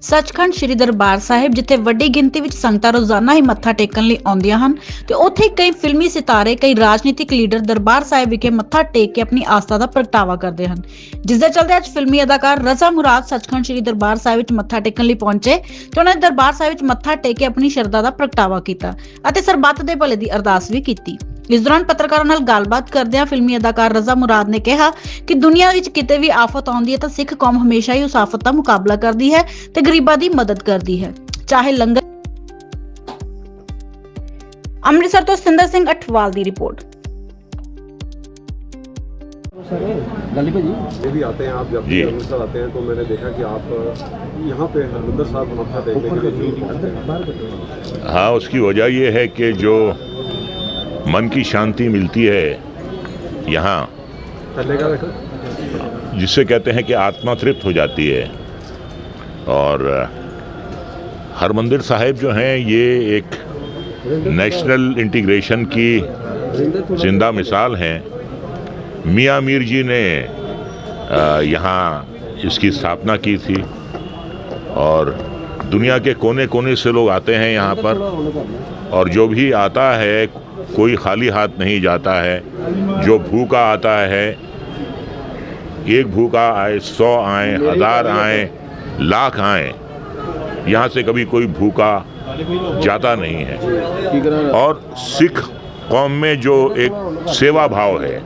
ਸੱਚਖੰਡ ਸ੍ਰੀ ਦਰਬਾਰ ਸਾਹਿਬ, ਜਿੱਥੇ ਵੱਡੀ ਗਿਣਤੀ ਵਿੱਚ ਸੰਗਤਾਂ ਰੋਜ਼ਾਨਾ ਹੀ ਮੱਥਾ ਟੇਕਣ ਲਈ ਆਉਂਦੀਆਂ ਹਨ ਤੇ ਉੱਥੇ ਕਈ ਫਿਲਮੀ ਸਿਤਾਰੇ, ਕਈ ਰਾਜਨੀਤਿਕ ਲੀਡਰ ਦਰਬਾਰ ਸਾਹਿਬ ਵਿਖੇ ਮੱਥਾ ਟੇਕ ਕੇ ਆਪਣੀ ਆਸਥਾ ਦਾ ਪ੍ਰਗਟਾਵਾ ਕਰਦੇ ਹਨ। ਜਿਸ ਦੇ ਚਲਦੇ ਅੱਜ ਫਿਲਮੀ ਅਦਾਕਾਰ ਰਜ਼ਾ ਮੁਰਾਦ ਸੱਚਖੰਡ ਸ੍ਰੀ ਦਰਬਾਰ ਸਾਹਿਬ ਵਿੱਚ ਮੱਥਾ ਟੇਕਣ ਲਈ ਪਹੁੰਚੇ ਤੇ ਉਹਨਾਂ ਨੇ ਦਰਬਾਰ ਸਾਹਿਬ ਵਿੱਚ ਮੱਥਾ ਟੇਕ ਕੇ ਆਪਣੀ ਸ਼ਰਧਾ ਦਾ ਪ੍ਰਗਟਾਵਾ ਕੀਤਾ ਅਤੇ ਸਰਬੱਤ ਦੇ ਭਲੇ ਦੀ ਅਰਦਾਸ ਵੀ ਕੀਤੀ। ਇਸ ਦੌਰਾਨ ਪੱਤਰਕਾਰਾਂ ਨਾਲ ਗੱਲਬਾਤ ਕਰਦਿਆਂ ਫਿਲਮੀ ਅਦਾਕਾਰ ਰਜ਼ਾ ਮੁਰਾਦ ਨੇ ਕਿਹਾ ਕਿ ਦੁਨੀਆ ਵਿੱਚ ਕਿਤੇ ਵੀ ਆਫਤ ਆਉਂਦੀ ਹੈ ਤਾਂ ਸਿੱਖ ਕੌਮ ਹਮੇਸ਼ਾ ਹੀ ਉਸ ਆਫਤ ਦਾ ਮੁਕਾਬਲਾ ਕਰਦੀ ਹੈ ਤੇ ਗਰੀਬਾਂ ਦੀ ਮਦਦ ਕਰਦੀ ਹੈ, ਚਾਹੇ ਲੰਗਰ। ਅੰਮ੍ਰਿਤਸਰ ਤੋਂ ਸਿੰਦਰ ਸਿੰਘ ਅਠਵਾਲ ਦੀ ਰਿਪੋर्ट। ये भी आते हैं, आप जब भी अमृतसर आते हैं तो मैंने देखा कि आप यहाँ पे हरमिंदर साहब मत्था टेकने के लिए जरूर आते हैं। हाँ, उसकी वजह ये है कि जो मन की शांति मिलती है यहाँ, जिससे कहते हैं कि आत्मा तृप्त हो जाती है। और हरमंदिर साहिब जो हैं ये एक नेशनल इंटीग्रेशन की जिंदा मिसाल हैं। मियाँ मीर जी ने यहाँ इसकी स्थापना की थी और दुनिया के कोने कोने से लोग आते हैं यहाँ पर, और जो भी आता है कोई खाली हाथ नहीं जाता है। जो भूखा आता है, एक भूखा आए, 100 आए, 1000 आए, लाख आए, यहाँ से कभी कोई भूखा जाता नहीं है। और सिख कौम में जो एक सेवा भाव है,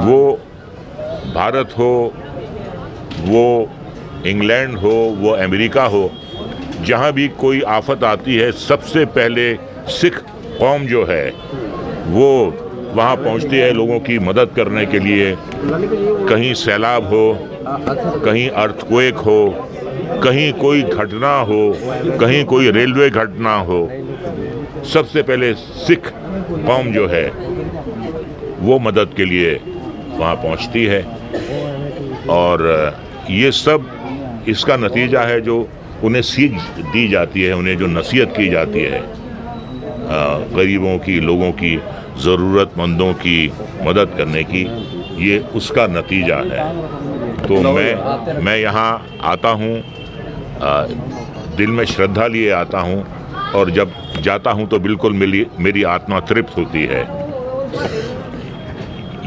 वो भारत हो, वो इंग्लैंड हो, वो अमेरिका हो, जहाँ भी कोई आफत आती है सबसे पहले सिख कौम जो है वो वहाँ पहुँचती है लोगों की मदद करने के लिए। कहीं सैलाब हो, कहीं अर्थक्वेक हो, कहीं कोई घटना हो, कहीं कोई रेलवे घटना हो, सबसे पहले सिख कौम जो है वो मदद के लिए वहाँ पहुँचती है। और ये सब इसका नतीजा है जो उन्हें सीख दी जाती है, उन्हें जो नसीहत की जाती है गरीबों की, लोगों की, ज़रूरतमंदों की मदद करने की, ये उसका नतीजा है। तो मैं यहाँ आता हूँ, दिल में श्रद्धा लिए आता हूँ, और जब जाता हूँ तो बिल्कुल मेरी आत्मा तृप्त होती है।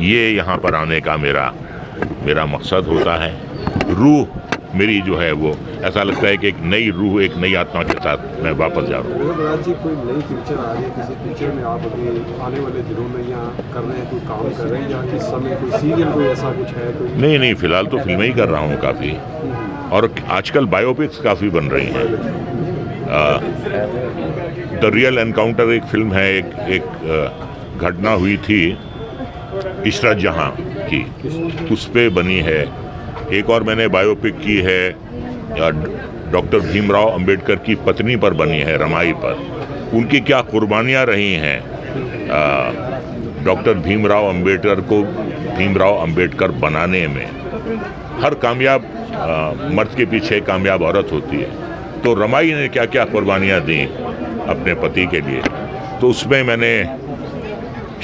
ये यहाँ पर आने का मेरा मकसद होता है। रूह मेरी जो है वो ऐसा लगता है कि एक नई रूह, एक नई आत्मा के साथ मैं वापस जा रहा हूँ। जी, कोई नई पिक्चर आ रही है, किसी पिक्चर में आप अभी आने वाले दिनों में यहाँ कर रहे हैं, कोई काम कर रहे हैं, या इस समय कोई सीरियल कोई ऐसा कुछ है? कोई नहीं, फिलहाल तो फिल्में ही कर रहा हूँ काफ़ी, और आजकल बायोपिक्स काफ़ी बन रही हैं। द रियल एनकाउंटर एक फिल्म है, एक घटना हुई थी इशरत जहाँ की, उस पे बनी है। एक और मैंने बायोपिक की है डॉक्टर भीमराव अंबेडकर की पत्नी पर बनी है, रमाई पर। उनकी क्या कुर्बानियाँ रही हैं डॉक्टर भीमराव अंबेडकर को भीमराव अंबेडकर बनाने में। हर कामयाब मर्द के पीछे कामयाब औरत होती है, तो रमाई ने क्या क्या कुर्बानियाँ दी अपने पति के लिए। तो उसमें मैंने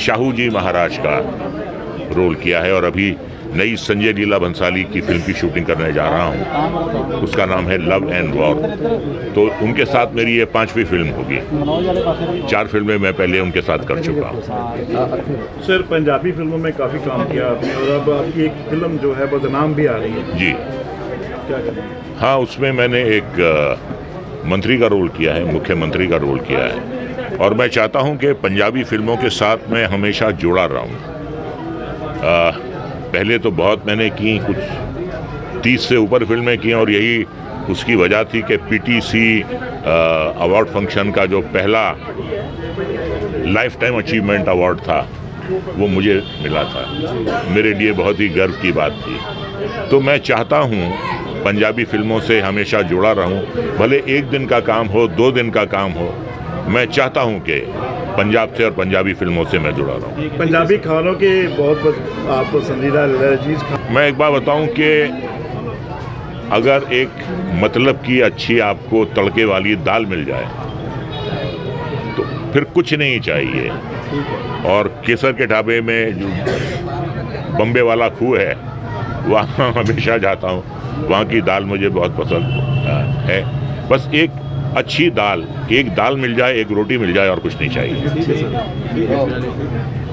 शाहू जी महाराज का रोल किया है, और अभी नई संजय लीला भंसाली की फिल्म की शूटिंग करने जा रहा हूँ, उसका नाम है लव एंड वॉर। तो उनके साथ मेरी ये 5वीं फिल्म होगी। 4 फिल्में मैं पहले उनके साथ कर चुका हूँ। सर, पंजाबी फिल्मों में काफ़ी काम किया आपने, और अब आपकी एक फिल्म जो है बदनाम भी आ रही है। जी, क्या करें? हाँ, उसमें मैंने एक मंत्री का रोल किया है, मुख्यमंत्री का रोल किया है, और मैं चाहता हूँ कि पंजाबी फिल्मों के साथ मैं हमेशा जुड़ा रहूँ। पहले तो बहुत मैंने की, कुछ 30 से ऊपर फिल्में की, और यही उसकी वजह थी कि पीटीसी अवार्ड फंक्शन का जो पहला लाइफ टाइम अचीवमेंट अवार्ड था वो मुझे मिला था। मेरे लिए बहुत ही गर्व की बात थी। तो मैं चाहता हूँ पंजाबी फिल्मों से हमेशा जुड़ा रहूं, भले 1 दिन का काम हो, 2 दिन का काम हो, मैं चाहता हूं कि पंजाब से और पंजाबी फिल्मों से मैं जुड़ा रहूं। पंजाबी खानों के बहुत आप पसंदीदा लजीज मैं एक बात बताऊं कि अगर एक मतलब की अच्छी आपको तड़के वाली दाल मिल जाए तो फिर कुछ नहीं चाहिए। और केसर के ढाबे में जो बम्बे वाला खूह है वहाँ हमेशा जाता हूँ, वहाँ की दाल मुझे बहुत पसंद है। बस एक अच्छी दाल, एक दाल मिल जाए, एक रोटी मिल जाए और कुछ नहीं चाहिए। ठीक है सर।